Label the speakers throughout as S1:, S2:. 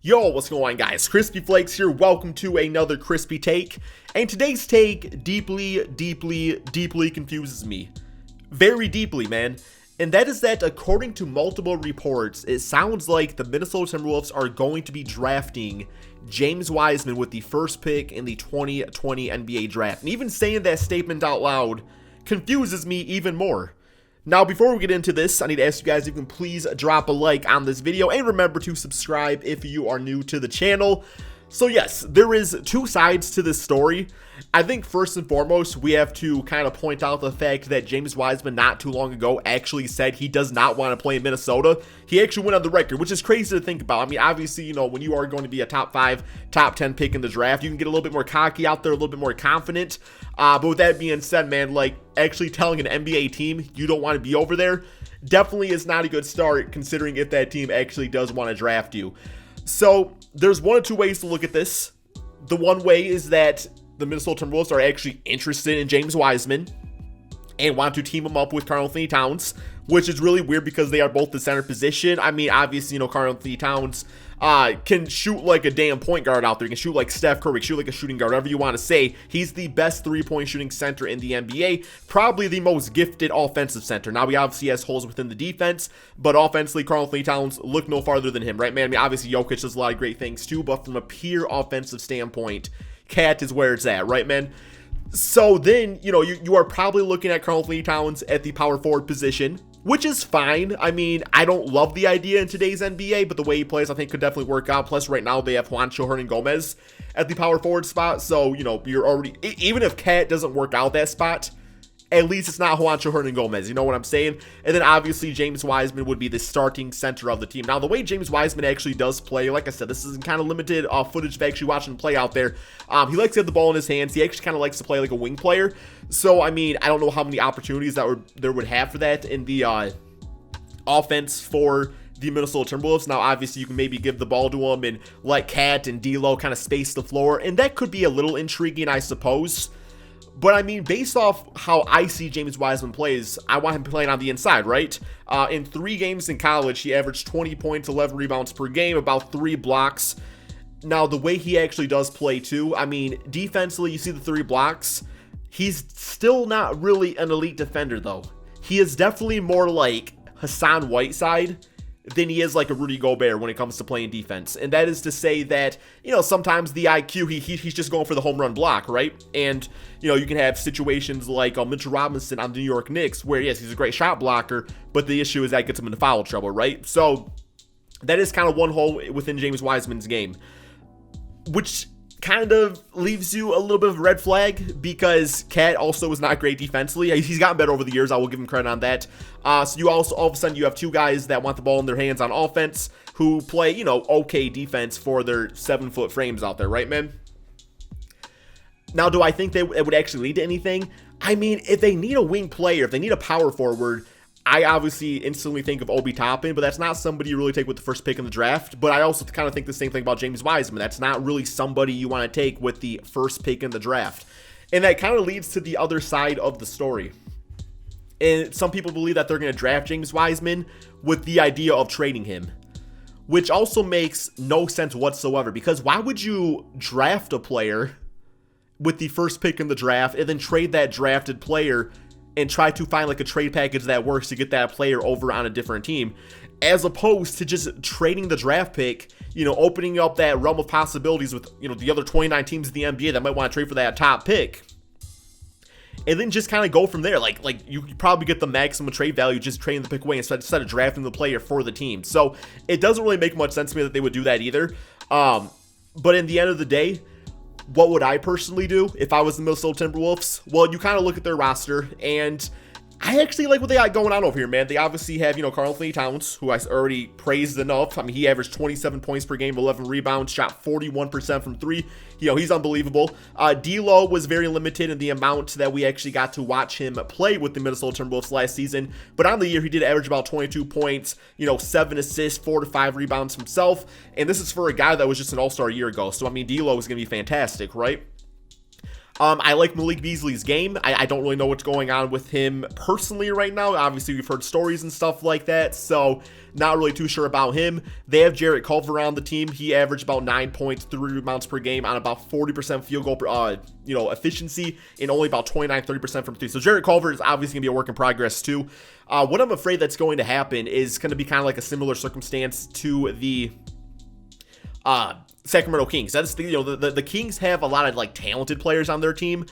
S1: Yo, what's going on, guys? Crispy Flakes here. Welcome to another Crispy Take. And today's take deeply confuses me. Very deeply, man. And that is that according to multiple reports, it sounds like the Minnesota Timberwolves are going to be drafting James Wiseman with the first pick in the 2020 NBA draft. And even saying that statement out loud confuses me even more. Now, before we get into this, I need to ask you guys if you can please drop a like on this video and remember to subscribe if you are new to the channel. So yes, there is two sides to this story. I think first and foremost, we have to kind of point out the fact that James Wiseman not too long ago actually said he does not want to play in Minnesota. He actually went on the record, which is crazy to think about. I mean, obviously, you know, when you are going to be a top 5, top 10 pick in the draft, you can get a little bit more cocky out there, a little bit more confident. But with that being said, man, like actually telling an NBA team you don't want to be over there definitely is not a good start considering if that team actually does want to draft you. So there's one of two ways to look at this. The one way is that the Minnesota Timberwolves are actually interested in James Wiseman and want to team him up with Karl-Anthony Towns, which is really weird because they are both the center position. I mean, obviously, you know, Karl-Anthony Towns can shoot like a damn point guard out there. He can shoot like Steph Curry, shoot like a shooting guard, whatever you want to say. He's the best three-point shooting center in the NBA, probably the most gifted offensive center. Now, he obviously has holes within the defense, but offensively, Karl-Anthony Towns look no farther than him, right, man? I mean, obviously, Jokic does a lot of great things too, but from a pure offensive standpoint, Cat is where it's at, right, man? So then, you know, you are probably looking at Karl-Anthony Towns at the power forward position, which is fine. I mean, I don't love the idea in today's NBA, but the way he plays, I think, could definitely work out. Plus, right now, they have Juancho Hernan-Gomez at the power forward spot. So, you know, you're already, even if Cat doesn't work out that spot, at least it's not Juancho Hernan-Gomez, you know what I'm saying? And then obviously James Wiseman would be the starting center of the team. Now, the way James Wiseman actually does play, like I said, this is kind of limited footage of actually watching him play out there. He likes to have the ball in his hands. He actually kind of likes to play like a wing player. So, I mean, I don't know how many opportunities there would have for that in the offense for the Minnesota Timberwolves. Now, obviously, you can maybe give the ball to him and let Cat and D'Lo kind of space the floor. And that could be a little intriguing, I suppose. But I mean, based off how I see James Wiseman plays, I want him playing on the inside, right? In 3 games in college, he averaged 20 points, 11 rebounds per game, about 3 blocks. Now, the way he actually does play too, I mean, defensively, you see the 3 blocks. He's still not really an elite defender, though. He is definitely more like Hassan Whiteside than he is like a Rudy Gobert when it comes to playing defense. And that is to say that, you know, sometimes the IQ, he's just going for the home run block, right? And, you know, you can have situations like Mitchell Robinson on the New York Knicks where, yes, he's a great shot blocker, but the issue is that gets him into foul trouble, right? So that is kind of one hole within James Wiseman's game, which kind of leaves you a little bit of a red flag because Cat also is not great defensively. He's gotten better over the years. I will give him credit on that. So you also, all of a sudden, you have 2 guys that want the ball in their hands on offense who play, you know, okay defense for their 7-foot frames out there, right, man? Now, do I think it would actually lead to anything? I mean, if they need a wing player, if they need a power forward, I obviously instantly think of Obi Toppin, but that's not somebody you really take with the first pick in the draft. But I also kind of think the same thing about James Wiseman. That's not really somebody you want to take with the first pick in the draft. And that kind of leads to the other side of the story. And some people believe that they're going to draft James Wiseman with the idea of trading him, which also makes no sense whatsoever. Because why would you draft a player with the first pick in the draft and then trade that drafted player and try to find like a trade package that works to get that player over on a different team, as opposed to just trading the draft pick, you know, opening up that realm of possibilities with, you know, the other 29 teams in the NBA that might want to trade for that top pick, and then just kind of go from there. Like you could probably get the maximum trade value just trading the pick away instead of drafting the player for the team. So it doesn't really make much sense to me that they would do that either. But in the end of the day, what would I personally do if I was the Minnesota Timberwolves? Well, you kind of look at their roster, and I actually like what they got going on over here, man. They obviously have, you know, Karl-Anthony Towns, who I already praised enough. I mean, he averaged 27 points per game, 11 rebounds, shot 41% from 3. You know, he's unbelievable. D'Lo was very limited in the amount that we actually got to watch him play with the Minnesota Timberwolves last season. But on the year, he did average about 22 points, you know, 7 assists, 4 to 5 rebounds himself. And this is for a guy that was just an all-star a year ago. So, I mean, D'Lo is going to be fantastic, right? I like Malik Beasley's game. I don't really know what's going on with him personally right now. Obviously, we've heard stories and stuff like that, so not really too sure about him. They have Jarrett Culver on the team. He averaged about 9 points, 3 rebounds per game on about 40% field goal efficiency, and only about 29-30% from three. So Jarrett Culver is obviously going to be a work in progress too. What I'm afraid that's going to happen is going to be kind of like a similar circumstance to the Sacramento Kings. That's the Kings have a lot of like talented players on their team,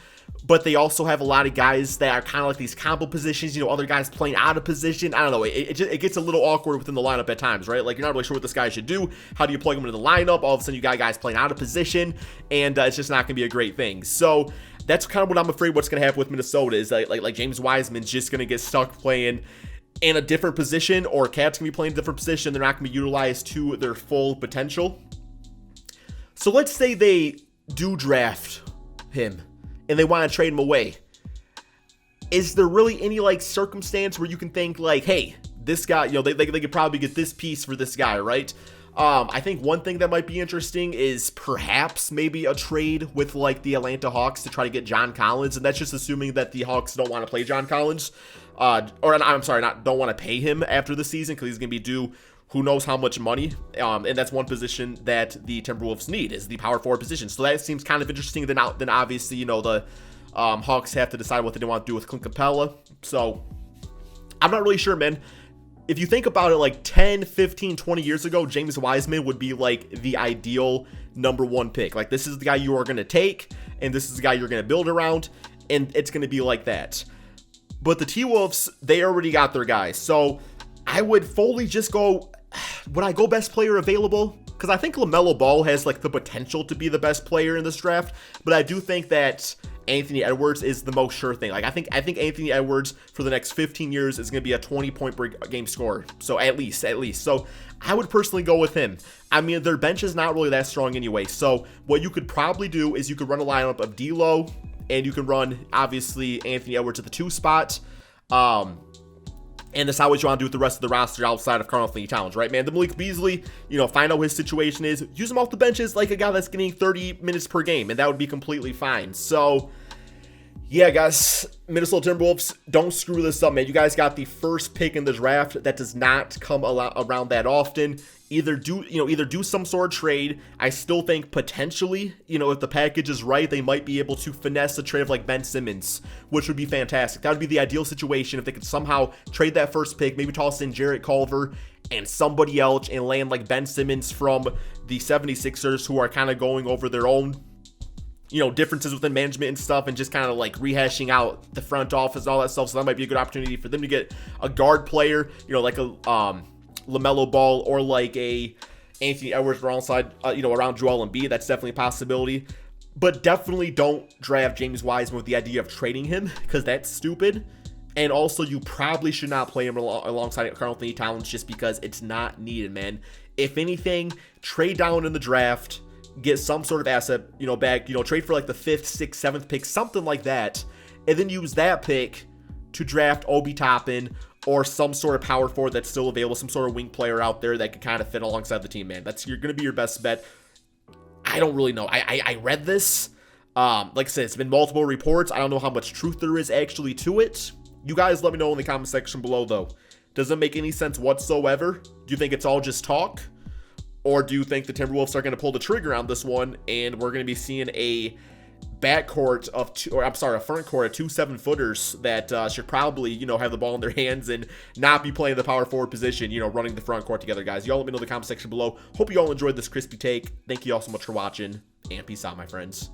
S1: but they also have a lot of guys that are kind of like these combo positions, other guys playing out of position. I don't know. It gets a little awkward within the lineup at times, right? Like you're not really sure what this guy should do. How do you plug him into the lineup? All of a sudden you got guys playing out of position, and it's just not going to be a great thing. So that's kind of what I'm afraid what's going to happen with Minnesota is like James Wiseman's just going to get stuck playing in a different position, or Cat's going to be playing a different position. They're not going to be utilized to their full potential. So let's say they do draft him and they want to trade him away. Is there really any like circumstance where you can think like, hey, this guy, they could probably get this piece for this guy, right? I think one thing that might be interesting is perhaps maybe a trade with like the Atlanta Hawks to try to get John Collins, and that's just assuming that the Hawks don't want to play John Collins, don't want to pay him after the season because he's going to be due who knows how much money, and that's one position that the Timberwolves need is the power forward position. So that seems kind of interesting. Then obviously, the Hawks have to decide what they want to do with Clint Capella. So I'm not really sure, man. If you think about it, like 10, 15, 20 years ago, James Wiseman would be like the ideal number one pick. Like this is the guy you are going to take, and this is the guy you're going to build around, and it's going to be like that. But the T-Wolves, they already got their guy. So I would fully just go, would I go best player available? Because I think LaMelo Ball has like the potential to be the best player in this draft, but I do think that Anthony Edwards is the most sure thing. Like I think Anthony Edwards for the next 15 years is going to be a 20-point per game scorer. So at least. So I would personally go with him. I mean, their bench is not really that strong anyway. So what you could probably do is you could run a lineup of D'Lo, and you can run obviously Anthony Edwards at the 2 spot. And decide what you want to do with the rest of the roster outside of Karl-Anthony Towns, right, man? The Malik Beasley, find out what his situation is. Use him off the benches like a guy that's getting 30 minutes per game, and that would be completely fine. So, yeah, guys, Minnesota Timberwolves, don't screw this up, man. You guys got the first pick in the draft. That does not come around that often. Either do some sort of trade. I still think potentially, if the package is right, they might be able to finesse a trade of like Ben Simmons, which would be fantastic. That would be the ideal situation if they could somehow trade that first pick, maybe toss in Jarrett Culver and somebody else and land like Ben Simmons from the 76ers, who are kind of going over their own differences within management and stuff, and just kind of like rehashing out the front office and all that stuff. So that might be a good opportunity for them to get a guard player, like a LaMelo Ball or like a Anthony Edwards alongside, around Joel Embiid. That's definitely a possibility. But definitely don't draft James Wiseman with the idea of trading him, because that's stupid. And also, you probably should not play him alongside Karl-Anthony Towns just because it's not needed, man. If anything, trade down in the draft, get some sort of asset, back, trade for like the 5th, 6th, 7th pick, something like that, and then use that pick to draft Obi Toppin or some sort of power forward that's still available, some sort of wing player out there that could kind of fit alongside the team, man. You're going to be your best bet. I don't really know. I read this. Like I said, it's been multiple reports. I don't know how much truth there is actually to it. You guys let me know in the comment section below, though. Does it make any sense whatsoever? Do you think it's all just talk? Or do you think the Timberwolves are going to pull the trigger on this one, and we're going to be seeing a backcourt of a front court of 2 7-footers that should probably, have the ball in their hands and not be playing the power forward position, running the front court together, guys? Y'all let me know in the comment section below. Hope you all enjoyed this crispy take. Thank you all so much for watching, and peace out, my friends.